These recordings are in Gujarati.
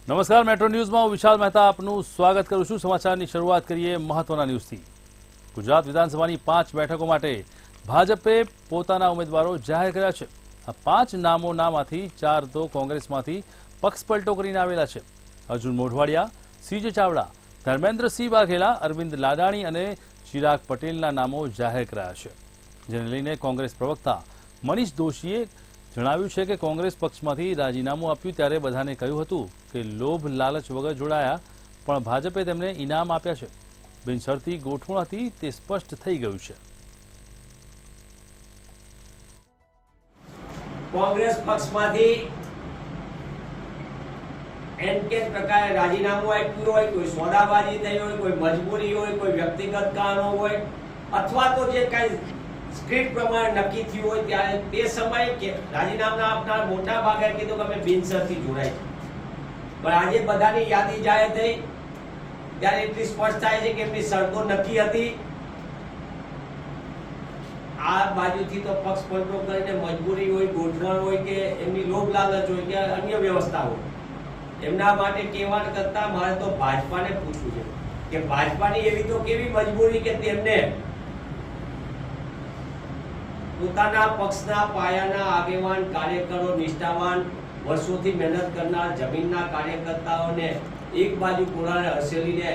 નમસ્કાર, મેટ્રો ન્યૂઝમાં હું વિશાલ મહેતા આપનું સ્વાગત કરું છું। સમાચારની શરૂઆત કરીએ મહત્વના ન્યૂઝથી। ગુજરાત વિધાનસભાની 5 બેઠકો માટે ભાજપે પોતાના ઉમેદવારો જાહેર કર્યા છે। આ 5 નામોમાંથી 4 તો કોંગ્રેસમાંથી પક્ષપલટો કરીને આવેલા છે। અર્જુન મોઢવાડિયા, સીજે ચાવડા, ધર્મેન્દ્રસિંહ વાઘેલા, અરવિંદ લાડાણી અને ચિરાગ પટેલના નામો જાહેર કરાયા છે, જેને લઈને કોંગ્રેસ પ્રવક્તા મનીષ દોશીએ જણાવ્યું છે કે કોંગ્રેસ પક્ષમાંથી રાજીનામું આપ્યું ત્યારે બધાને કહ્યું હતું કે લોભ લાલચ વગર જોડાયા, પણ ભાજપે તેમને ઇનામ આપ્યા છે। બિનશરતી ગોઠવણ હતી તે સ્પષ્ટ થઈ ગયું છે। કોંગ્રેસ પક્ષમાંથી એનકે પ્રકારે રાજીનામું આપ્યું હોય, કોઈ સોદાબાજી થઈ હોય, કોઈ મજબૂરી હોય, કોઈ વ્યક્તિગત કારણો હોય, અથવા તો જે કઈ સ્ક્રિપ્ટ પ્રમાણે નક્કી થયું હોય ત્યારે તે સમયે કે રાજીનામું આપનાર મોટા ભાગે કીધું કે અમે બિનશરતી જોડાય છે। પણ આજે બધાની યાદી જાહેર થઈ ત્યારે એટલી સ્પષ્ટ થાય છે કે એમની શરતો નક્કી હતી। આ બાજુથી તો પક્ષ પલટો કરીને મજબૂરી હોય, ગોઠવણ હોય કે એમની લોભ લાલચ હોય કે અન્ય વ્યવસ્થા હોય, એમના માટે કહેવા કરતા મારે તો ભાજપાને પૂછવું છે કે ભાજપાની એવી તો કેવી મજબૂરી કે તેમને પોતાના પક્ષના પાયાના આગેવાન કાર્યકરો, નિષ્ઠાવાન, વર્ષોથી મહેનત કરનાર જમીનના કાર્યકર્તાઓને એક બાજુ કોરાને હસેલીને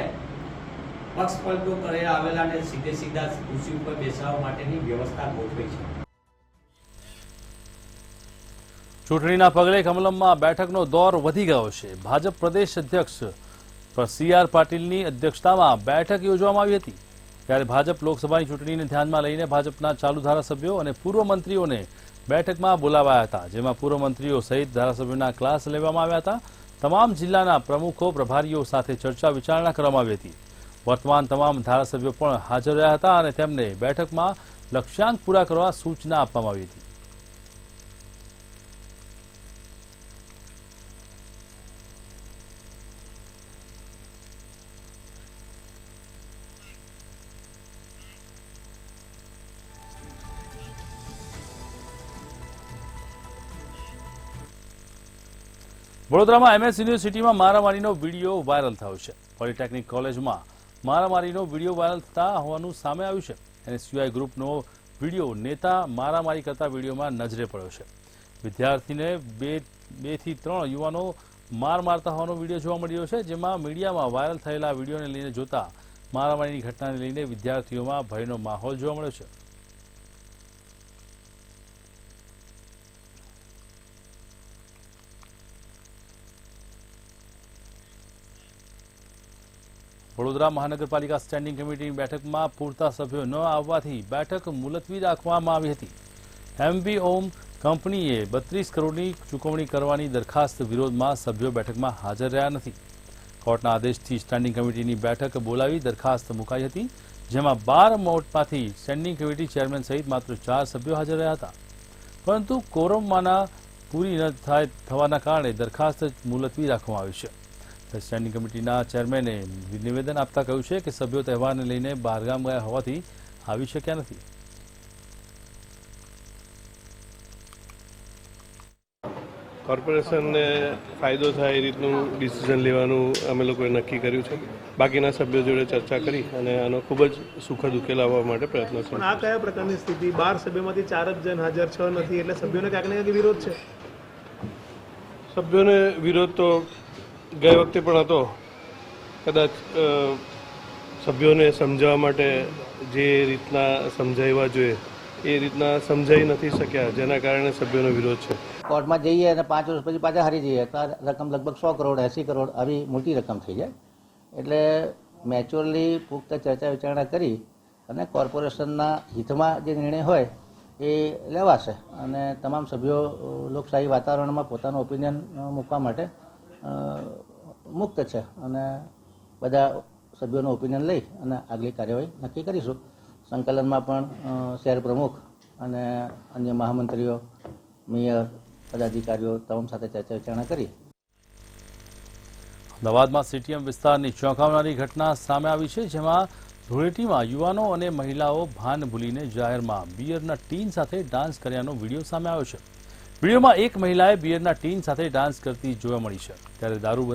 પક્ષ પલટો કરી આવેલાને સીધા ખુરશી ઉપર બેસાડવા માટેની વ્યવસ્થા ગોઠવી છે। ચૂંટણીના પગલે કમલમમાં બેઠકનો દોર વધી ગયો છે। ભાજપ પ્રદેશ અધ્યક્ષ સી.આર. પાટીલની અધ્યક્ષતામાં બેઠક યોજવામાં આવી હતી, ત્યારે ભાજપ લોકસભાની ચૂંટણીને ધ્યાનમાં લઈને ભાજપના ચાલુ ધારાસભ્યો અને પૂર્વ મંત્રીઓને બેઠકમાં બોલાવાયા હતા, જેમાં પૂર્વ મંત્રીઓ સહિત ધારાસભ્યોના ક્લાસ લેવામાં આવ્યા હતા। તમામ જિલ્લાના પ્રમુખો, પ્રભારીઓ સાથે ચર્ચા વિચારણા કરવામાં આવી હતી। વર્તમાન તમામ ધારાસભ્યો પણ હાજર રહ્યા હતા અને તેમને બેઠકમાં લક્ષ્યાંક પૂરા કરવા સૂચના આપવામાં આવી હતી। વડોદરામાં MS યુનિવર્સિટીમાં મારામારીનો વિડીયો વાયરલ થયો છે। પોલિટેકનિક કોલેજમાં મારામારીનો વિડીયો વાયરલ થતા હોવાનું સામે આવ્યું છે। NSUI ગ્રુપનો વિડીયો નેતા મારામારી કરતા વિડીયોમાં નજરે પડ્યો છે। વિદ્યાર્થીને 2 થી 3 યુવાનો મારતા હોવાનો વિડીયો જોવા મળી રહ્યો છે, જેમાં મીડિયામાં વાયરલ થયેલા વિડીયોને લઈને જોતા મારામારીની ઘટનાને લઈને વિદ્યાર્થીઓમાં ભયનો માહોલ જોવા મળ્યો છે। વડોદરા મહાનગરપાલિકા સ્ટેન્ડિંગ કમિટીની બેઠકમાં પૂરતા સભ્યો ન આવવાથી બેઠક મુલતવી રાખવામાં આવી હતી। MB ઓમ કંપનીએ 32 કરોડની ચૂકવણી કરવાની દરખાસ્ત વિરોધમાં સભ્યો બેઠકમાં હાજર રહ્યા નથી। કોર્ટના આદેશથી સ્ટેન્ડિંગ કમિટીની બેઠક બોલાવી દરખાસ્ત મુકાઈ હતી, જેમાં 12 મોટમાંથી સ્ટેન્ડિંગ કમિટી ચેરમેન સહિત માત્ર 4 સભ્યો હાજર રહ્યા હતા, પરંતુ કોરમમાંના પૂરી ન થવાના કારણે દરખાસ્ત મુલતવી રાખવામાં આવી છે। સ્ટેન્ડિંગ કમિટીના ચેરમેને નિવેદન આપતા કહ્યું છે કે સભ્યો તહેવારને લઈને બહારગામ ગયા હોવાથી આવી શક્યા નથી। કોર્પોરેશનને ફાયદો થાય એ રીતનું ડિસિઝન લેવાનું અમે લોકોએ નક્કી કર્યું છે। બાકીના સભ્યો જોડે ચર્ચા કરી અને આનો ખૂબ જ સુખદ ઉકેલ આવવા માટે પ્રયત્નશીલ છે। આ કયા પ્રકારની સ્થિતિ? 12 સભ્યોમાંથી 4 જ જણ હાજર, 6 નથી, એટલે સભ્યોને ક્યાંક ને ક્યાંક વિરોધ છે। સભ્યોને વિરોધ તો ગઈ વખતે પણ હતો, કદાચ સભ્યોને સમજાવવા માટે જે રીતના સમજાવવા જોઈએ એ રીતના સમજાઈ નથી શક્યા, જેના કારણે સભ્યોનો વિરોધ છે। કોર્ટમાં જઈએ અને 5 વર્ષ પછી પાછા હારી જઈએ તો રકમ લગભગ 100 કરોડ 80 કરોડ આવી મોટી રકમ થઈ જાય। એટલે મેચ્યોરલી પુખ્ત ચર્ચા વિચારણા કરી અને કોર્પોરેશનના હિતમાં જે નિર્ણય હોય એ લેવાશે અને તમામ સભ્યો લોકશાહી વાતાવરણમાં પોતાનું ઓપિનિયન મૂકવા માટે મુક્ત છે અને બધા સભ્યોનો ઓપિનિયન લઈ અને આગલી કાર્યવાહી નક્કી કરીશું। સંકલનમાં પણ શહેર પ્રમુખ અને અન્ય મહામંત્રીઓ, મેયર, પદાધિકારીઓ તમામ સાથે ચર્ચા વિચારણા કરી। અમદાવાદમાં CTM વિસ્તારની ચોંકાવનારી ઘટના સામે આવી છે, જેમાં ધૂળેટીમાં યુવાનો અને મહિલાઓ ભાન ભૂલીને જાહેરમાં બિયરના ટીન સાથે ડાન્સ કર્યાનો વિડીયો સામે આવ્યો છે। વિડીયોમાં એક મહિલાએ બિયરના ટીન સાથે ડાન્સ કરતી જોવા મળી છે, ત્યારે દારૂ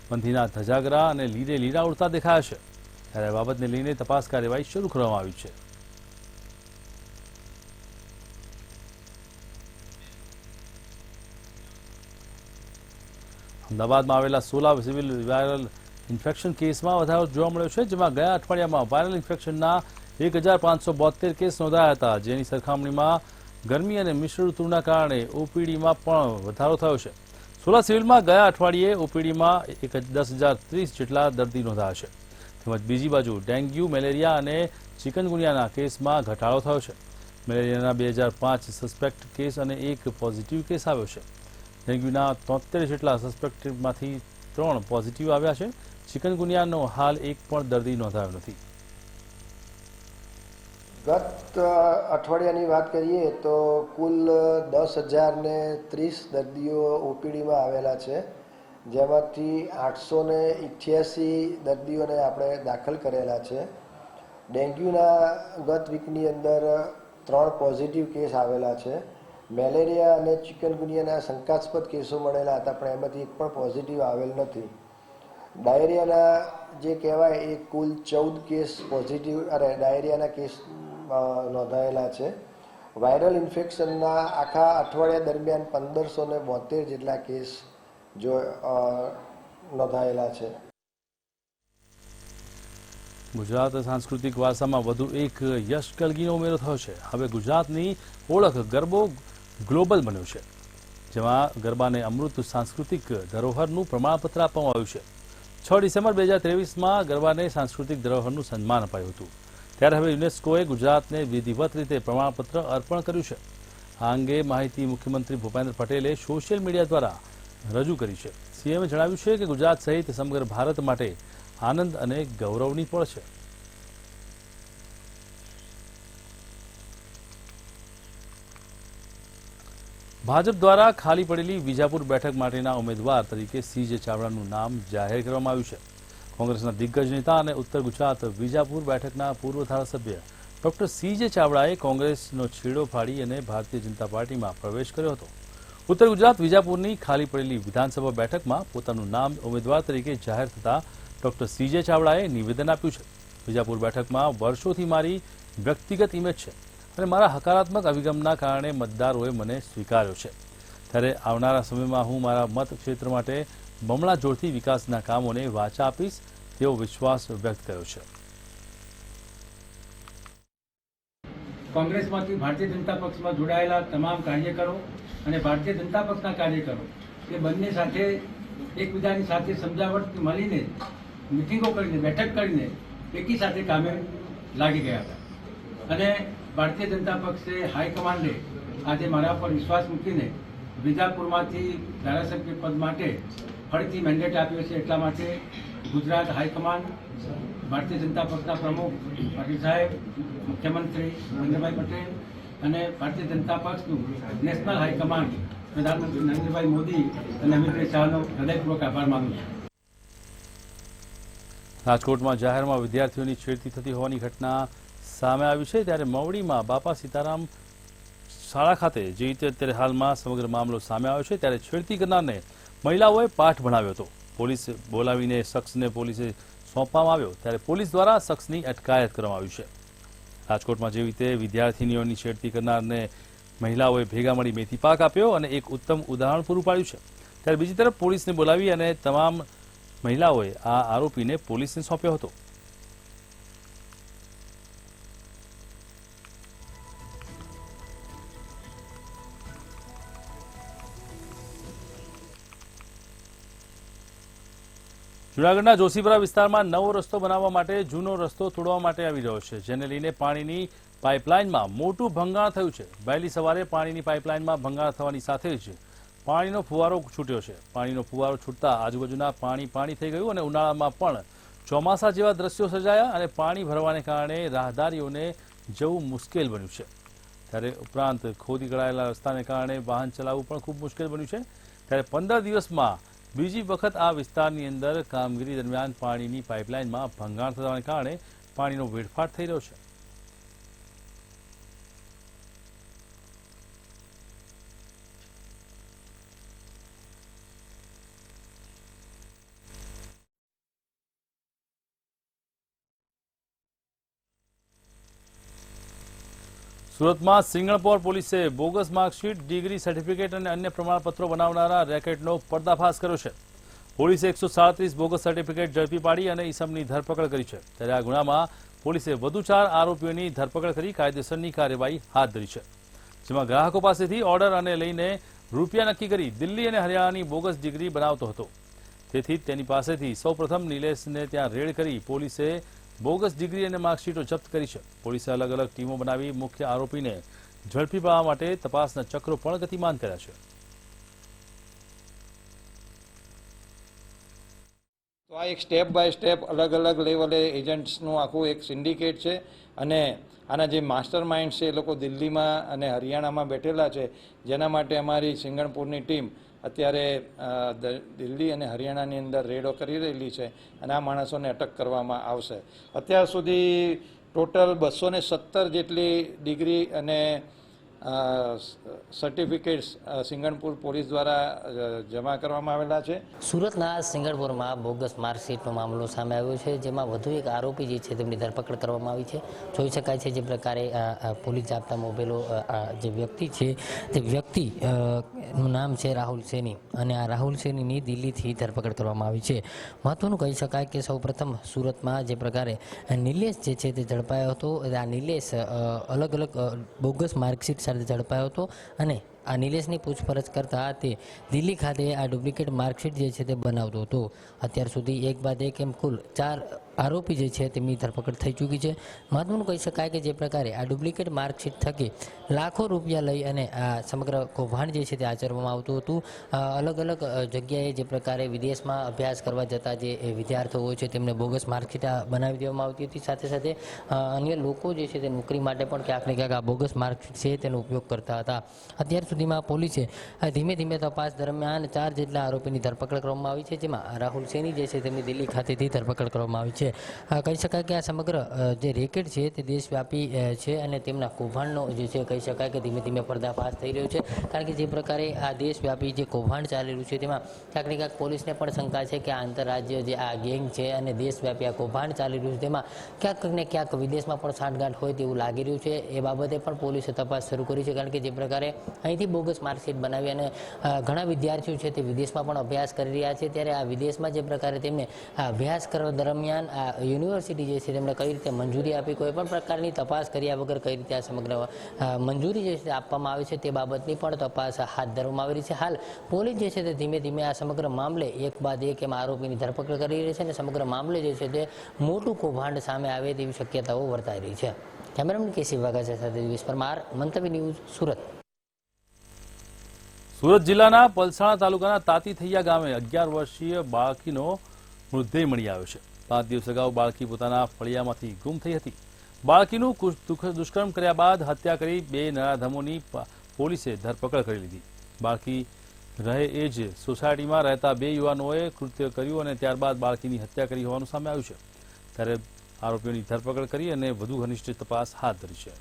પંથીના ધજાગરા અને લીરે લીરા ઉડતા દેખાયા છે. ત્યારે આ બાબતને લઈને તપાસ કાર્યવાહી શરૂ કરવામાં આવી છે. અમદાવાદમાં આવેલા સોલા સિવિલ વાયરલ ઇન્ફેક્શન કેસમાં વધારો જોવા મળ્યો છે, જેમાં ગયા અઠવાડિયામાં વાયરલ ઇન્ફેક્શનના 1572 કેસ નોંધાયા હતા, જેની સરખામણીમાં ગરમી અને મિશ્ર ઋતુના કારણે ઓપીડીમાં પણ વધારો થયો છે. સોલા સિવિલમાં ગયા અઠવાડિયે ઓપીડીમાં 10,030 જેટલા દર્દી નોંધાયા છે. તેમજ બીજી બાજુ ડેન્ગ્યુ, મેલેરિયા અને ચિકનગુનિયાના કેસમાં ઘટાડો થયો છે. મેલેરિયાના 2005 સસ્પેક્ટ કેસ અને 1 પોઝિટિવ કેસ આવ્યો છે. ડેન્ગ્યુના 73 જેટલા સસ્પેક્ટમાંથી 3 પોઝિટિવ આવ્યા છે. ચિકનગુનિયાનો હાલ એક પણ દર્દી નોંધાયો નથી. ગત અઠવાડિયાની વાત કરીએ તો કુલ 10,030 દર્દીઓ ઓપીડીમાં આવેલા છે, જેમાંથી 888 દર્દીઓને આપણે દાખલ કરેલા છે. ડેન્ગ્યુના ગત વીકની અંદર 3 પોઝિટિવ કેસ આવેલા છે. મેલેરિયા અને ચિકનગુનિયાના શંકાસ્પદ કેસો મળેલા હતા, પણ એમાંથી એક પણ પોઝિટિવ આવેલ નથી. ડાયરિયાના જે કહેવાય એ કુલ 14 કેસ પોઝિટિવ ડાયરિયાના કેસ નોંધાયેલા છે. વાયરલ ઇન્ફેક્શનના આખા અઠવાડિયા દરમિયાન 1572 જેટલા કેસ નોંધાયેલા છે. ગુજરાત સાંસ્કૃતિક વારસામાં વધુ એક યશ કલગીનો ઉમેરો થયો છે. હવે ગુજરાતની ઓળખ ગરબો ગ્લોબલ બન્યો છે, જેમાં ગરબાને અમૃત સાંસ્કૃતિક ધરોહરનું પ્રમાણપત્ર આપવામાં આવ્યું છે. 6 ડિસેમ્બર 2023માં ગરબાને સાંસ્કૃતિક ધરોહરનું સન્માન અપાયું હતું. ત્યારે હવે યુનેસ્કોએ ગુજરાતને વિધિવત રીતે પ્રમાણપત્ર અર્પણ કર્યું છે. આ અંગે માહિતી મુખ્યમંત્રી ભૂપેન્દ્ર પટેલે સોશિયલ મીડિયા દ્વારા રજૂ કરી છે. સીએમએ જણાવ્યું છે કે ગુજરાત સહિત સમગ્ર ભારત માટે આનંદ અને ગૌરવની પળ છે. ભાજપ દ્વારા ખાલી પડેલી વિજાપુર બેઠક માટેના ઉમેદવાર તરીકે સીજે ચાવડાનું નામ જાહેર કરવામાં આવ્યું છે. કોંગ્રેસના દિગ્ગજ નેતા અને ઉત્તર ગુજરાત વિજાપુર બેઠકના પૂર્વ ધારાસભ્ય ડોક્ટર સીજે ચાવડાએ કોંગ્રેસનો છેડો ફાડી અને ભારતીય જનતા પાર્ટીમાં પ્રવેશ કર્યો હતો. ઉત્તર ગુજરાત વિજાપુરની ખાલી પડેલી વિધાનસભા બેઠકમાં પોતાનું નામ ઉમેદવાર તરીકે જાહેર થતા ડોક્ટર સીજે ચાવડાએ નિવેદન આપ્યું છે. વિજાપુર બેઠકમાં વર્ષોથી મારી વ્યક્તિગત ઇમેજ છે અને મારા હકારાત્મક અભિગમના કારણે મતદારોએ મને સ્વીકાર્યો છે. ત્યારે આવનારા સમયમાં હું મારા મત ક્ષેત્ર માટે બમણા જોરથી વિકાસના કામોને વાચા આપીશ તેવો વિશ્વાસ વ્યક્ત કર્યો છે. કોંગ્રેસમાંથી ભારતીય જનતા પક્ષમાં જોડાયેલા તમામ કાર્યકરો અને ભારતીય જનતા પક્ષના કાર્યકરો એ બંને સાથે એકબીજાની સાથે સમજાવટ મળીને મિટિંગો કરીને બેઠક કરીને એકી સાથે કામે લાગી ગયા હતા. અને ભારતીય જનતા પક્ષે હાઈકમાન્ડે આજે મારા પર વિશ્વાસ મૂકીને વિજાપુરમાંથી ધારાસભ્ય પદ માટે ફરીથી મેન્ડેટ આપ્યો છે. એટલા માટે ગુજરાત હાઈકમાન્ડ, ભારતીય જનતા પક્ષના પ્રમુખ પાટીલ સાહેબ, મુખ્યમંત્રી નરેન્દ્રભાઈ પટેલ અને ભારતીય જનતા પક્ષનું નેશનલ હાઈકમાન્ડ પ્રધાનમંત્રી નરેન્દ્રભાઈ મોદી અને અમિતભાઈ શાહનો હૃદયપૂર્વક આભાર માનું છું. રાજકોટમાં જાહેરમાં વિદ્યાર્થીઓની છેડતી થતી હોવાની ઘટના સામે આવી છે. ત્યારે મવડીમાં બાપા સીતારામ શાળા ખાતે જે રીતે અત્યારે હાલમાં સમગ્ર મામલો સામે આવ્યો છે, ત્યારે છેડતી કરનારને મહિલાઓએ પાઠ ભણાવ્યો હતો. પોલીસ બોલાવીને શખ્સને પોલીસે સોંપવામાં આવ્યો, ત્યારે પોલીસ દ્વારા શખ્સની અટકાયત કરવામાં આવી છે. રાજકોટમાં જેવી રીતે વિદ્યાર્થીનીઓની છેડતી કરનારને મહિલાઓએ ભેગા મળી મેથી પાક આપ્યો અને એક ઉત્તમ ઉદાહરણ પૂરું પાડ્યું છે, ત્યારે બીજી તરફ પોલીસને બોલાવી અને તમામ મહિલાઓએ આ આરોપીને પોલીસને સોંપ્યો હતો. જૂનાગઢના જોશીપુરા વિસ્તારમાં નવો રસ્તો બનાવવા માટે જૂનો રસ્તો તોડવા માટે આવી રહ્યો છે, જેને લઈને પાણીની પાઇપલાઇનમાં મોટું ભંગાણ થયું છે. વહેલી સવારે પાણીની પાઇપલાઇનમાં ભંગાણ થવાની સાથે જ પાણીનો ફુવારો છૂટ્યો છે. પાણીનો ફુવારો છૂટતા આજુબાજુના પાણી થઈ ગયું અને ઉનાળામાં પણ ચોમાસા જેવા દ્રશ્યો સર્જાયા અને પાણી ભરવાને કારણે રાહદારીઓને જવું મુશ્કેલ બન્યું છે. ત્યારે ઉપરાંત ખોદી કઢાયેલા રસ્તાને કારણે વાહન ચલાવવું પણ ખૂબ મુશ્કેલ બન્યું છે. ત્યારે 15 દિવસમાં બીજી વખત આ વિસ્તારની અંદર કામગીરી દરમિયાન પાણીની પાઇપલાઇનમાં ભંગાણ થવાને કારણે પાણીનો વેડફાટ થઈ રહ્યો છે. સુરતમાં સિંગણપોર પોલીસે બોગસ માર્કશીટ, ડિગ્રી, સર્ટિફિકેટ અને અન્ય પ્રમાણપત્રો બનાવનારા રેકેટનો પર્દાફાશ કર્યો છે. પોલીસે 137 બોગસ સર્ટિફિકેટ ઝડપી પાડી અને ઈસમની ધરપકડ કરી છે. ત્યારે આ ગુનામાં પોલીસે વધુ 4 આરોપીઓની ધરપકડ કરી કાયદેસરની કાર્યવાહી હાથ ધરી છે, જેમાં ગ્રાહકો પાસેથી ઓર્ડર અને લઈને રૂપિયા નક્કી કરી દિલ્હી અને હરિયાણાની બોગસ ડિગ્રી બનાવતો હતો. તેથી તેની પાસેથી સૌપ્રથમ નિલેશને ત્યાં રેડ કરી પોલીસે બોગસ ડિગ્રી અને માર્કશીટો જપ્ત કરી છે. પોલીસે અલગ અલગ ટીમો બનાવી મુખ્ય આરોપીને ઝડપી પાડવા માટે તપાસના ચક્રો પણ ગતિમાન કર્યા છે. તો આ એક સ્ટેપ બાય સ્ટેપ અલગ અલગ લેવલે એજન્ટ્સનું આખું એક સિન્ડિકેટ છે અને આના જે માસ્ટર માઇન્ડ છે એ લોકો દિલ્હીમાં અને હરિયાણામાં બેઠેલા છે, જેના માટે અમારી સિંગણપુરની ટીમ અત્યારે દિલ્હી અને હરિયાણાની અંદર રેડો કરી રહેલી છે અને આ માણસોને અટક કરવામાં આવશે. અત્યાર સુધી ટોટલ 217 જેટલી ડિગ્રી અને સર્ટિફિકેટ્સ સિંગણપુર પોલીસ દ્વારા જમા કરવામાં આવેલા છે. સુરતના સિંગણપુરમાં બોગસ માર્કશીટનો મામલો સામે આવ્યો છે, જેમાં વધુ એક આરોપી જે છે તેમની ધરપકડ કરવામાં આવી છે. જોઈ શકાય છે જે પ્રકારે પોલીસ જાપ્તા મોભેલો જે વ્યક્તિ છે તે વ્યક્તિનું નામ છે રાહુલ સૈની અને આ રાહુલ સૈનીની દિલ્હીથી ધરપકડ કરવામાં આવી છે. મહત્વનું કહી શકાય કે સૌપ્રથમ સુરતમાં જે પ્રકારે નિલેશ જે છે તે ઝડપાયો હતો. આ નિલેશ અલગ અલગ બોગસ માર્કશીટ સાથે ઝડપાયો હતો અને આ નિલેશની પૂછપરછ કરતા તે દિલ્હી ખાતે આ ડુપ્લિકેટ માર્કશીટ જે છે તે બનાવતો હતો. અત્યાર સુધી એક બાદ એક એમ કુલ 4 આરોપી જે છે તેમની ધરપકડ થઈ ચૂકી છે. મહત્વનું કહી શકાય કે જે પ્રકારે આ ડુપ્લિકેટ માર્કશીટ થકી લાખો રૂપિયા લઈ અને આ સમગ્ર કૌભાંડ જે છે તે આચરવામાં આવતું હતું. અલગ અલગ જગ્યાએ જે પ્રકારે વિદેશમાં અભ્યાસ કરવા જતા જે વિદ્યાર્થીઓ હોય છે તેમને બોગસ માર્કશીટ બનાવી દેવામાં આવતી હતી. સાથે સાથે અન્ય લોકો જે છે તે નોકરી માટે પણ ક્યાંક ને ક્યાંક આ બોગસ માર્કશીટ છે તેનો ઉપયોગ કરતા હતા. અત્યાર સુધીમાં પોલીસે ધીમે ધીમે તપાસ દરમિયાન 4 જેટલા આરોપીની ધરપકડ કરવામાં આવી છે, જેમાં રાહુલ સૈની જે છે તેમની દિલ્હી ખાતેથી ધરપકડ કરવામાં આવી છે. કહી શકાય કે આ સમગ્ર જે રેકેટ છે તે દેશવ્યાપી છે અને તેમના કૌભાંડનો જે છે કહી શકાય કે ધીમે ધીમે પર્દાફાશ થઈ રહ્યો છે. કારણ કે જે પ્રકારે આ દેશવ્યાપી જે કૌભાંડ ચાલી રહ્યું છે તેમાં ક્યાંક ને ક્યાંક પોલીસને પણ શંકા છે કે આંતરરાજ્ય જે આ ગેંગ છે અને દેશવ્યાપી આ કૌભાંડ ચાલી રહ્યું છે તેમાં ક્યાંક ને ક્યાંક વિદેશમાં પણ સાંઠગાંઠ હોય તેવું લાગી રહ્યું છે. એ બાબતે પણ પોલીસે તપાસ શરૂ કરી છે, કારણ કે જે પ્રકારે અહીંથી બોગસ માર્કશીટ બનાવી અને ઘણા વિદ્યાર્થીઓ છે તે વિદેશમાં પણ અભ્યાસ કરી રહ્યા છે. ત્યારે આ વિદેશમાં જે પ્રકારે તેમને અભ્યાસ કરવા દરમિયાન આ યુનિવર્સિટી જે છે તેમને કઈ રીતે મંજૂરી આપી, કોઈ પણ પ્રકારની તપાસ કર્યા વગર કઈ રીતે આ સમગ્ર મંજૂરી જે છે આપવામાં આવી છે તે બાબતની પણ તપાસ હાથ ધરવામાં આવી રહી છે. હાલ પોલીસ જે છે તે ધીમે ધીમે આ સમગ્ર મામલે એક બાદ એક એમ આરોપીની ધરપકડ કરી રહી છે અને સમગ્ર મામલે જે છે તે મોટું કૌભાંડ સામે આવે તેવી શક્યતાઓ વર્તાઈ રહી છે. કેમેરામેન કેસી વાઘાજા સાથે દિવેશ પરમાર, મંતવ્ય ન્યૂઝ, સુરત. સુરત જિલ્લાના પલસાણા તાલુકાના તાતીથૈયા ગામે 11 વર્ષીય બાળકીનો મૃતદેહ મળી આવ્યો છે. 5 દિવસ અગાઉ બાળકી પોતાના ફળિયામાંથી ગુમ થઈ હતી. બાળકીનું દુષ્કર્મ કર્યા બાદ હત્યા કરી 2 નરાધમોની પોલીસે ધરપકડ કરી લીધી. બાળકી રહે એ જ સોસાયટીમાં રહેતા 2 યુવાનોએ કૃત્ય કર્યું અને ત્યારબાદ બાળકીની હત્યા કરી હોવાનું સામે આવ્યું છે. ત્યારે આરોપીઓની ધરપકડ કરી અને વધુ ઘનિષ્ઠ તપાસ હાથ ધરી છે.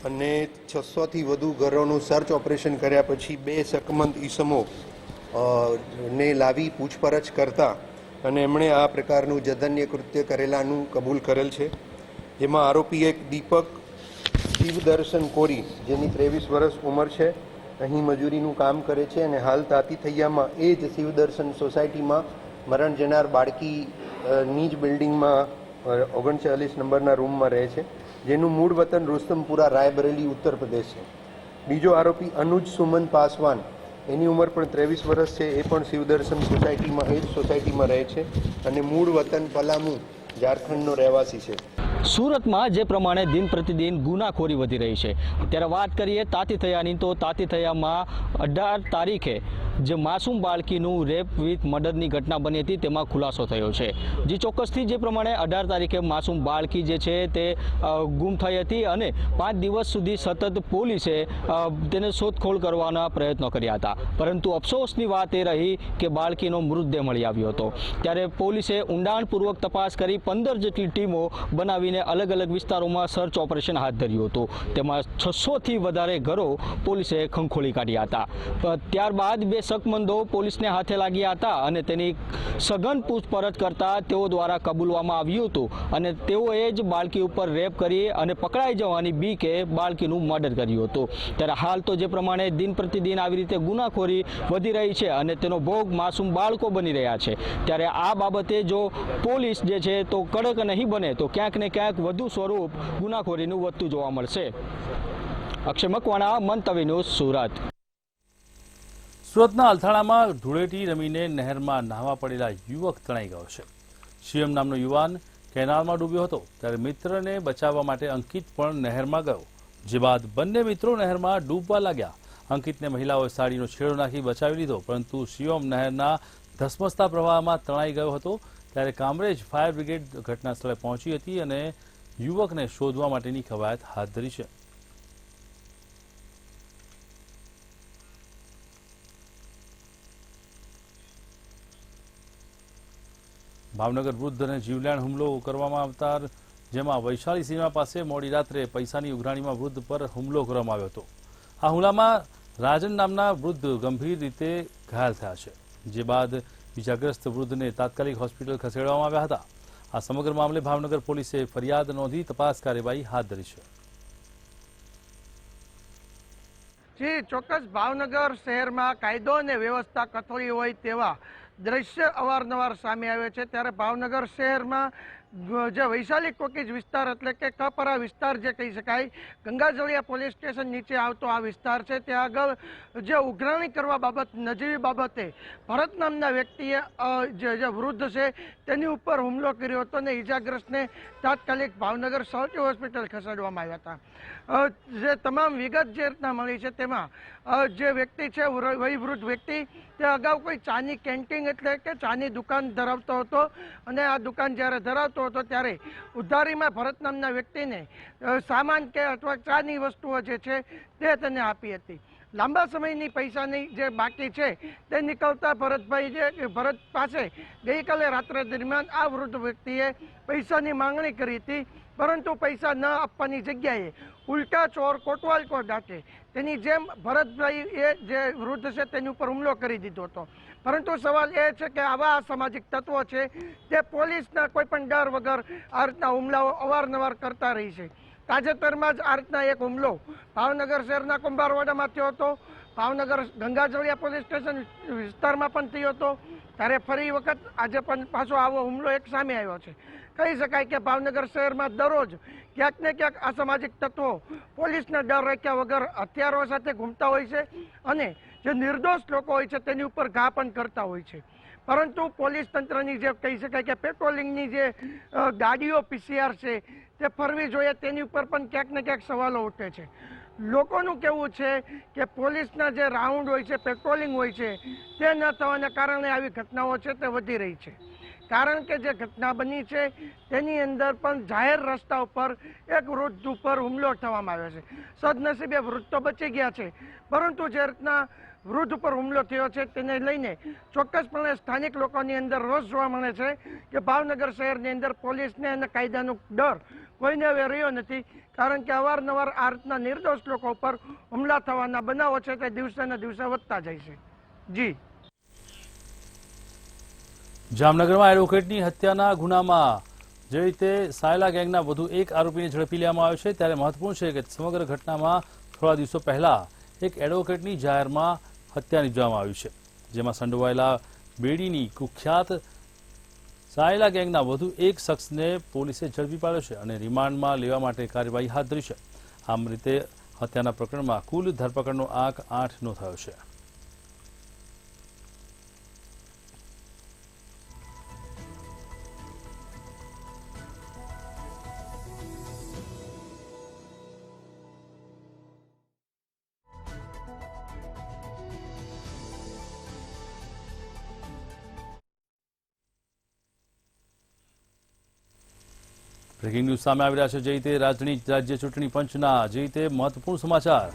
અને 600થી વધુ ઘરોનું સર્ચ ઓપરેશન કર્યા પછી 2 શકમંદ ઈસમો ને લાવી પૂછપરછ કરતા અને એમણે આ પ્રકારનું જધન્ય કૃત્ય કરેલાનું કબૂલ કરેલ છે. જેમાં આરોપી એક દીપક શિવદર્શન કોરી, જેની 23 વર્ષ ઉંમર છે, અહીં મજૂરીનું કામ કરે છે અને હાલ તાતીથૈયામાં એ જ શિવદર્શન સોસાયટીમાં મરણ જનાર બાળકીની જ બિલ્ડિંગમાં 39 નંબરના રૂમમાં રહે છે, જેનું મૂળ વતન રુસ્તમપુરા, રાયબરેલી, ઉત્તર પ્રદેશ છે. બીજો આરોપી અનુજ સુમન પાસવાન, એની ઉંમર પણ 23 વર્ષ છે, એ પણ શિવદર્શન સોસાયટીમાં એ જ સોસાયટીમાં રહે છે અને મૂળ વતન પલામુ, ઝારખંડનો રહેવાસી છે. સુરતમાં જે પ્રમાણે દિન પ્રતિદિન ગુનાખોરી વધી રહી છે, ત્યારે વાત કરીએ તાતીથૈયાની, તો તાતીથૈયામાં 18 તારીખે જે માસૂમ બાળકીનું રેપ વિથ મર્ડરની ઘટના બની હતી તેમાં ખુલાસો થયો છે. જે ચોક્કસથી જે પ્રમાણે 18 તારીખે માસૂમ બાળકી જે છે તે ગુમ થઈ હતી અને 5 દિવસ સુધી સતત પોલીસે તેને શોધખોળ કરવાના પ્રયત્નો કર્યા હતા, પરંતુ અફસોસની વાત એ રહી કે બાળકીનો મૃતદેહ મળી આવ્યો હતો. ત્યારે પોલીસે ઊંડાણપૂર્વક તપાસ કરી 15 જેટલી ટીમો બનાવીને અલગ અલગ વિસ્તારોમાં સર્ચ ઓપરેશન હાથ ધર્યું હતું. તેમાં 600થી વધારે ઘરો પોલીસે ખંખોળી કાઢ્યા હતા. ત્યારબાદ 2 શકમંદો પોલીસને હાથે લાગ્યા હતા અને તેની સઘન પૂછપરછ કરતા તેઓ દ્વારા કબૂલવામાં આવ્યું હતું અને તેઓએ જ બાળકી ઉપર રેપ કરી અને પકડાઈ જવાની બીકે બાળકીનું મર્ડર કર્યું હતું। ત્યારે હાલ તો જે પ્રમાણે દિન પ્રતિદિન આવી રીતે ગુનાખોરી વધી રહી છે અને તેનો ભોગ માસૂમ બાળકો બની રહ્યા છે, ત્યારે આ બાબતે જો પોલીસ જે છે તો કડક નહીં બને તો ક્યાંક ને ક્યાંક વધુ સ્વરૂપ ગુનાખોરીનું વધતું જોવા મળશે। અક્ષય મકવાણા, મંતવ્ય ન્યૂઝ, સુરત। સુરતના અલથાણામાં ધૂળેટી રમીને નહેરમાં નહાવા પડેલા યુવક તણાઈ ગયો છે। શિવમ નામનો યુવાન કેનાલમાં ડૂબ્યો હતો ત્યારે મિત્રને બચાવવા માટે અંકિત પણ નહેરમાં ગયો, જે બાદ બંને મિત્રો નહેરમાં ડૂબવા લાગ્યા। અંકિતને મહિલાઓએ સાડીનો છેડો નાખી બચાવી લીધો, પરંતુ શિવમ નહેરના ધસમસતા પ્રવાહમાં તણાઈ ગયો હતો। ત્યારે કામરેજ ફાયર બ્રિગેડ ઘટના સ્થળે પહોંચી હતી અને યુવકને શોધવા માટેની કવાયત હાથ ધરી છે। ભાવનગર વૃદ્ધ અને જીવલેણ હુમલો કરવામાં આવતા જેમાં વૈશાલી સીમા પાસે મોડી રાત્રે પૈસાની ઉઘરાણીમાં વૃદ્ધ પર હુમલો કરવામાં આવ્યો હતો। આ હુમલામાં રાજન નામના વૃદ્ધ ગંભીર રીતે ઘાયલ થયા છે, જે બાદ ઇજાગ્રસ્ત વૃદ્ધને તાત્કાલિક હોસ્પિટલ ખસેડવામાં આવ્યા હતા। આ સમગ્ર મામલે ભાવનગર પોલીસે ફરિયાદ નોંધી તપાસ કાર્યવાહી હાથ ધરી છે। જે ચોક્કસ ભાવનગર શહેરમાં કાયદો અને વ્યવસ્થા કથળી હોય તેવા દ્રશ્ય અવારનવાર સામે આવે છે। ત્યારે ભાવનગર શહેરમાં જે વૈશાલી ટોકીજ વિસ્તાર એટલે કે કપરા વિસ્તાર જે કહી શકાય, ગંગાજળિયા પોલીસ સ્ટેશન નીચે આવતો આ વિસ્તાર છે, ત્યાં આગળ જે ઉઘરાણી કરવા બાબત નજીવી બાબતે ભરત નામના વ્યક્તિએ જે વૃદ્ધ છે તેની ઉપર હુમલો કર્યો હતો અને ઇજાગ્રસ્તને તાત્કાલિક ભાવનગર સર્ટી હોસ્પિટલ ખસેડવામાં આવ્યા હતા। જે તમામ વિગત જે રીતના મળી છે તેમાં જે વ્યક્તિ છે વયવૃદ્ધ વ્યક્તિ તે અગાઉ કોઈ ચાની કેન્ટીન એટલે કે ચાની દુકાન ધરાવતો હતો અને આ દુકાન જ્યારે ધરાવતો હતો ત્યારે ઉધારીમાં ભરત નામના વ્યક્તિને સામાન કે અથવા ચાની વસ્તુઓ જે છે તે તેને આપી હતી। લાંબા સમયની પૈસાની જે બાકી છે તે નીકળતા ભરત પાસે ગઈકાલે રાત્રે દરમિયાન આ વૃદ્ધ વ્યક્તિએ પૈસાની માંગણી કરી હતી, પરંતુ પૈસા ન આપવાની જગ્યાએ ઉલટા ચોર કોટવાલ કો ડાકે તેની જેમ ભરતભાઈ એ જે વૃદ્ધ છે તેની ઉપર હુમલો કરી દીધો હતો। પરંતુ સવાલ એ છે કે આવા સામાજિક તત્વો છે તે પોલીસના કોઈ પણ ડર વગર આ રીતના હુમલાઓ અવારનવાર કરતા રહી છે। તાજેતરમાં જ આ રીતના એક હુમલો ભાવનગર શહેરના કુંભારવાડામાં થયો હતો, ભાવનગર ગંગાજળિયા પોલીસ સ્ટેશન વિસ્તારમાં પણ થયો હતો, ત્યારે ફરી વખત આજે પણ પાછો આવો હુમલો એક સામે આવ્યો છે। કહી શકાય કે ભાવનગર શહેરમાં દરરોજ ક્યાંક ને ક્યાંક અસામાજિક તત્વો પોલીસને ડર રાખ્યા વગર હથિયારો સાથે ઘૂમતા હોય છે અને જે નિર્દોષ લોકો હોય છે તેની ઉપર ઘા પણ કરતા હોય છે। પરંતુ પોલીસ તંત્રની જે કહી શકાય કે પેટ્રોલિંગની જે ગાડીઓ પીસીઆર છે તે ફરવી જોઈએ તેની ઉપર પણ ક્યાંક ને ક્યાંક સવાલો ઉઠે છે। લોકોનું કહેવું છે કે પોલીસના જે રાઉન્ડ હોય છે, પેટ્રોલિંગ હોય છે તે ન થવાને કારણે આવી ઘટનાઓ છે તે વધી રહી છે। કારણ કે જે ઘટના બની છે તેની અંદર પણ જાહેર રસ્તા ઉપર એક વૃદ્ધ ઉપર હુમલો થવામાં આવ્યો છે। સદનસીબે વૃદ્ધ તો બચી ગયા છે, પરંતુ જે રીતના વૃદ્ધ ઉપર હુમલો થયો છે તેને લઈને ચોક્કસપણે સ્થાનિક લોકોની અંદર રોષ જોવા મળે છે કે ભાવનગર શહેરની અંદર પોલીસને અને કાયદાનો ડર કોઈને હવે રહ્યો નથી, કારણ કે અવારનવાર આ રીતના નિર્દોષ લોકો ઉપર હુમલા થવાના બનાવો છે તે દિવસે ને દિવસે વધતા જાય છે। જી જામનગરમાં એડવોકેટની હત્યાના ગુનામાં જે રીતે સાયલા ગેંગના વધુ એક આરોપીને ઝડપી લેવામાં આવ્યો છે, ત્યારે મહત્વપૂર્ણ છે કે સમગ્ર ઘટનામાં થોડા દિવસો પહેલા એક એડવોકેટની જાહેરમાં હત્યા નિપજવામાં આવી છે, જેમાં સંડોવાયેલા બેડીની કુખ્યાત સાયલા ગેંગના વધુ એક શખ્સને પોલીસે ઝડપી પાડ્યો છે અને રિમાન્ડમાં લેવા માટે કાર્યવાહી હાથ ધરી છે। આમ રીતે હત્યાના પ્રકરણમાં કુલ ધરપકડનો આંક 8નો થયો છે। બ્રેકિંગ ન્યૂઝ સામે આવી રહ્યા છે। જે રીતે રાજ્ય ચૂંટણી પંચના જે રીતે મહત્વપૂર્ણ સમાચાર,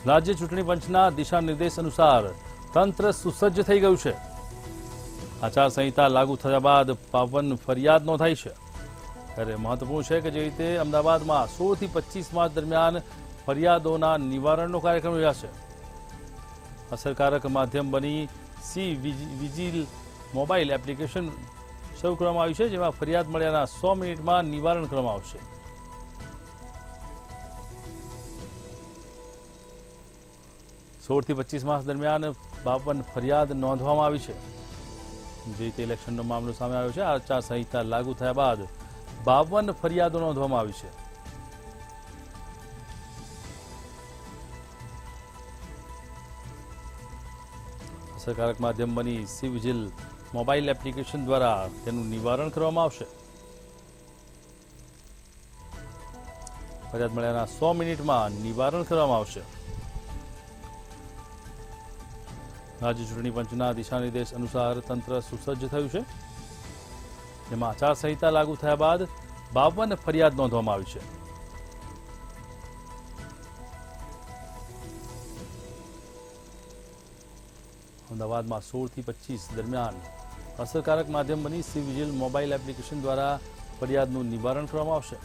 રાજ્ય ચૂંટણી પંચના દિશા નિર્દેશ અનુસાર તંત્ર સુસજ્જ થઈ ગયું છે। આચારસંહિતા લાગુ થયા બાદ 52 ફરિયાદ નોંધાઈ છે। ત્યારે મહત્વપૂર્ણ છે કે જે રીતે અમદાવાદમાં 16 થી 25 માર્ચ દરમિયાન ફરિયાદોના નિવારણનો કાર્યક્રમ યોજાશે। અસરકારક માધ્યમ બની સી વિજિલ મોબાઈલ એપ્લિકેશન શરૂ કરવામાં આવ્યું છે, જેમાં ફરિયાદ મળ્યાના 100 મિનિટમાં નિવારણ કરવામાં આવશે. થી 25 માસ દરમિયાન 52 ફરિયાદ નોંધવામાં આવી છે. જે રીતે ઇલેક્શનનો મામલો સામે આવ્યો છે, આચારસંહિતા લાગુ થયા બાદ 52 ફરિયાદો નોંધવામાં આવી છે. અસરકારક માધ્યમ બની સી વિજિલ મોબાઈલ એપ્લિકેશન દ્વારા તેનું નિવારણ કરવામાં આવશે. ફરિયાદ મળ્યાના 100 મિનિટમાં નિવારણ કરવામાં આવશે. રાજ્ય ચૂંટણી પંચના દિશાનિર્દેશ અનુસાર તંત્ર સુસજ્જ થયું છે, જેમાં આચારસંહિતા લાગુ થયા બાદ 52 ફરિયાદ નોંધવામાં આવી છે. અમદાવાદમાં 16 થી 25 દરમિયાન અસરકારક માધ્યમ બની સી વિજિલ મોબાઈલ એપ્લિકેશન દ્વારા ફરિયાદનું નિવારણ કરવામાં આવશે.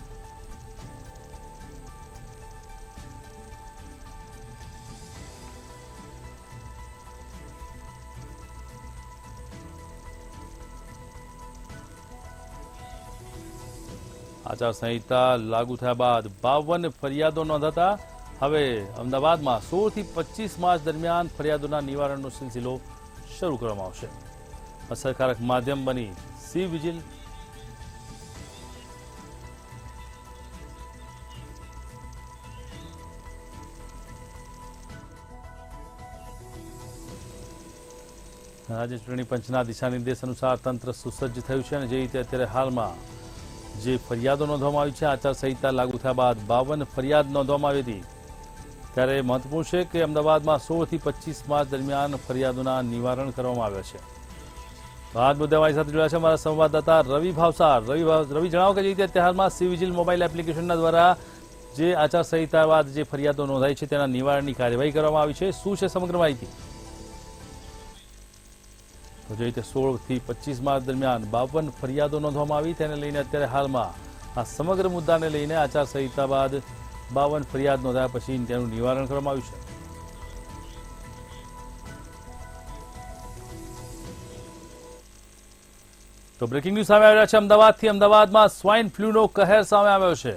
આચારસંહિતા લાગુ થયા બાદ 52 ફરિયાદો નોંધાતા હવે અમદાવાદમાં 16 થી 25 માર્ચ દરમિયાન ફરિયાદોના નિવારણનો સિલસિલો શરૂ કરવામાં આવશે. અસરકારક માધ્યમ બની સી વિજિલ રાજ્ય ચૂંટણી પંચના દિશાનિર્દેશ અનુસાર તંત્ર સુસજ્જ થયું છે અને જે રીતે અત્યારે હાલમાં જે ફરિયાદો નોંધવામાં આવી છે, આચારસંહિતા લાગુ થયા બાદ 52 ફરિયાદ નોંધવામાં આવી હતી, ત્યારે મહત્વપૂર્ણ છે કે અમદાવાદમાં 16 થી 25 માર્ચ દરમિયાન ફરિયાદોના નિવારણ કરવામાં આવ્યા છે. આ મુદ્દે અમારી સાથે જોડાયા છે અમારા સંવાદદાતા રવિ ભાવસાર. રવિ, જણાવો કે જે રીતે અત્યારે હાલમાં સી વિજિલ મોબાઈલ એપ્લિકેશનના દ્વારા જે આચારસંહિતા બાદ જે ફરિયાદો નોંધાઈ છે તેના નિવારણની કાર્યવાહી કરવામાં આવી છે, શું છે સમગ્ર માહિતી? તો જે રીતે 16 થી 25 માર્ચ દરમિયાન 52 ફરિયાદો નોંધવામાં આવી, તેને લઈને અત્યારે હાલમાં આ સમગ્ર મુદ્દાને લઈને આચારસંહિતા બાદ 52 ફરિયાદ નોંધાયા પછી તેનું નિવારણ કરવામાં આવ્યું છે. તો બ્રેકિંગ ન્યૂઝ સામે આવી રહ્યા છે અમદાવાદથી. અમદાવાદમાં સ્વાઇન ફ્લૂનો કહેર સામે આવ્યો છે.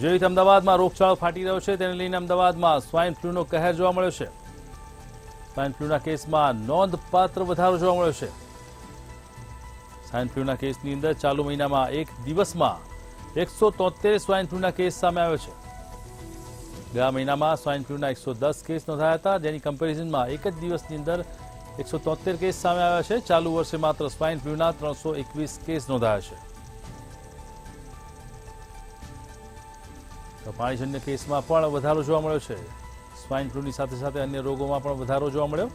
જે રીતે અમદાવાદમાં રોગચાળો ફાટી રહ્યો છે, તેને લઈને અમદાવાદમાં સ્વાઇન ફ્લૂનો કહેર જોવા મળ્યો છે. સ્વાઇન ફ્લૂના કેસમાં નોંધપાત્ર વધારો જોવા મળ્યો છે. સ્વાઇન ફ્લૂના કેસની અંદર ચાલુ મહિનામાં એક દિવસમાં 173 સ્વાઇન ફ્લૂના કેસ સામે આવ્યો છે. ગયા મહિનામાં સ્વાઇન ફ્લૂના 110 કેસ નોંધાયા હતા, જેની કમ્પેરિઝનમાં એક જ દિવસની અંદર 173 કેસ સામે આવ્યા છે. ચાલુ વર્ષે માત્ર સ્વાઇન ફ્લૂના 321 કેસ નોંધાયા છે. તો પાણીજન્ય કેસમાં પણ વધારો જોવા મળ્યો છે. સ્વાઇન ફ્લૂની સાથે સાથે અન્ય રોગોમાં પણ વધારો જોવા મળ્યો,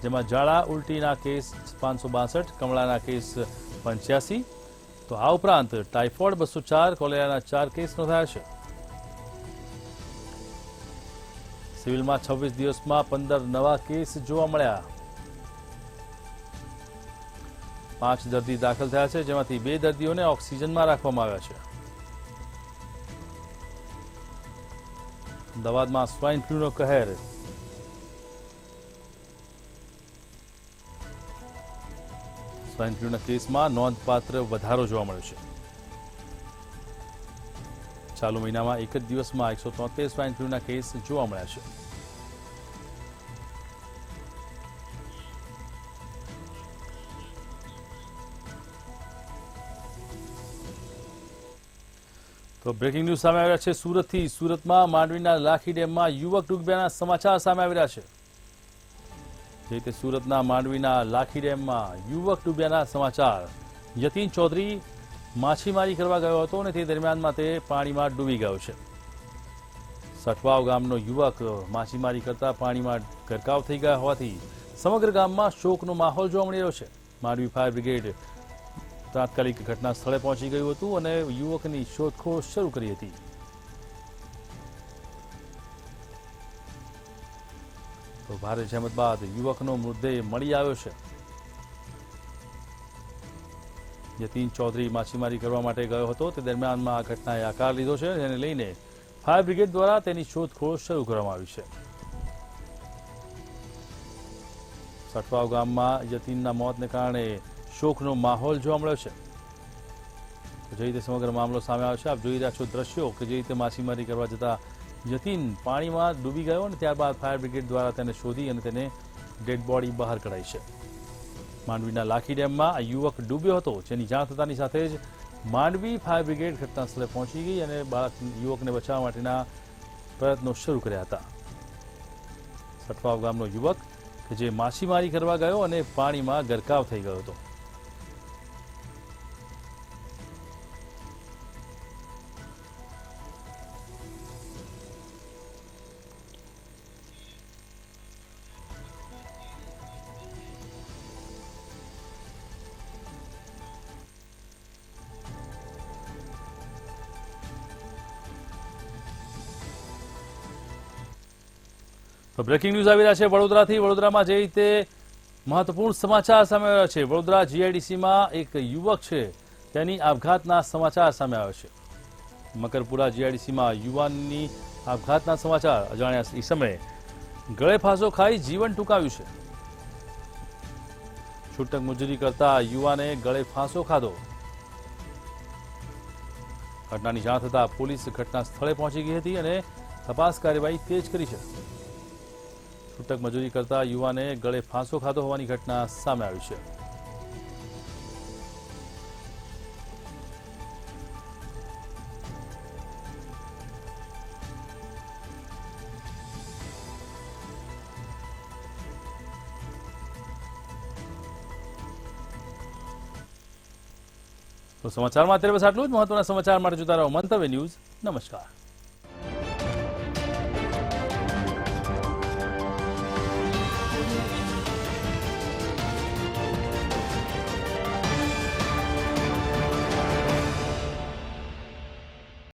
જેમાં ઝાડા ઉલટીના કેસ 562, કમળાના કેસ 85, તો આ ઉપરાંત ટાઇફોઇડ 204, કોલેરાના 4 કેસ નોંધાયા છે. સિવિલમાં 26 દિવસમાં 15 નવા કેસ જોવા મળ્યા. 5 દર્દી દાખલ થયા છે, જેમાંથી 2 દર્દીઓને ઓક્સિજનમાં રાખવામાં આવ્યા છે. અમદાવાદમાં સ્વાઇન ફ્લૂનો કહેર. સ્વાઇન ફ્લૂના કેસમાં નોંધપાત્ર વધારો જોવા મળ્યો છે. ચાલુ મહિનામાં એક જ દિવસમાં 173 સ્વાઇન ફ્લૂના કેસ જોવા મળ્યા છે. તો બ્રેકિંગ ન્યૂઝ સામે આવ્યા છે સુરતથી. સુરતમાં માંડવીના લાખી ડેમમાં યુવક ડૂબ્યાના સમાચાર સામે આવી રહ્યા છે. જે રીતે સુરતના માંડવીના લાખી ડેમમાં યુવક ડૂબ્યાના સમાચાર. યતીન ચૌધરી માછીમારી કરવા ગયો હતો અને તે દરમિયાનમાં તે પાણીમાં ડૂબી ગયો છે. સટવાવ ગામનો યુવક માછીમારી કરતા પાણીમાં ગરકાવ થઈ ગયા હોવાથી સમગ્ર ગામમાં શોકનો માહોલ જોવા મળી રહ્યો છે. માંડવી ફાયર બ્રિગેડ તાત્કાલિક ઘટના સ્થળે પહોંચી ગયું હતું અને યુવકની શોધખોળ શરૂ કરી હતી. તો ભારે જહેમત બાદ યુવકનો મૃતદેહ મળી આવ્યો છે. યતીન ચૌધરી માછીમારી કરવા માટે ગયો હતો, તે દરમિયાનમાં આ ઘટનાએ આકાર લીધો છે, જેને લઈને ફાયર બ્રિગેડ દ્વારા તેની શોધખોળ શરૂ કરવામાં આવી છે. સટવાવ ગામમાં યતીનના મોતને કારણે શોકનો માહોલ જોવા મળ્યો છે. જે રીતે સમગ્ર મામલો સામે આવ્યો છે, આપ જોઈ રહ્યા છો દ્રશ્યો કે જે રીતે માછીમારી કરવા જતા યતીન પાણીમાં ડૂબી ગયો અને ત્યારબાદ ફાયર બ્રિગેડ દ્વારા તેને શોધી અને તેને ડેડ બોડી બહાર કઢાઈ છે. માંડવીના લાખી ડેમમાં આ યુવક ડૂબ્યો હતો, જેની જાણ થતાની સાથે જ માંડવી ફાયર બ્રિગેડ ઘટના સ્થળે પહોંચી ગઈ અને યુવકને બચાવવા માટેના પ્રયત્નો શરૂ કર્યા હતા. સટવાવ ગામનો યુવક કે જે માછીમારી કરવા ગયો અને પાણીમાં ગરકાવ થઈ ગયો હતો. તો બ્રેકિંગ ન્યૂઝ આવી રહ્યા છે વડોદરાથી. વડોદરામાં જે રીતે મહત્વપૂર્ણ સમાચાર સામે આવ્યા છે. વડોદરા જીઆઈડીસીમાં એક યુવક છે, તેની આપઘાતના સમાચાર સામે આવ્યા છે. મકરપુરા જીઆઈડીસીમાં યુવાનની આપઘાતના સમાચાર. અજાણ્યા ઈસમે ગળે ફાંસો ખાઈ જીવન ટૂંકાવ્યું છે. છૂટક મજૂરી કરતા યુવાને ગળે ફાંસો ખાધો. ઘટનાની જાણ થતા પોલીસ ઘટના સ્થળે પહોંચી ગઈ હતી અને તપાસ કાર્યવાહી તેજ કરી છે. છૂટક મજૂરી કરતા યુવાને ગળે ફાંસો ખાધો હોવાની ઘટના સામે આવી છે. તો સમાચારમાં અત્યારે બસ આટલું જ. મહત્વના સમાચાર માટે જોતા રહો મંતવ્ય ન્યૂઝ. નમસ્કાર.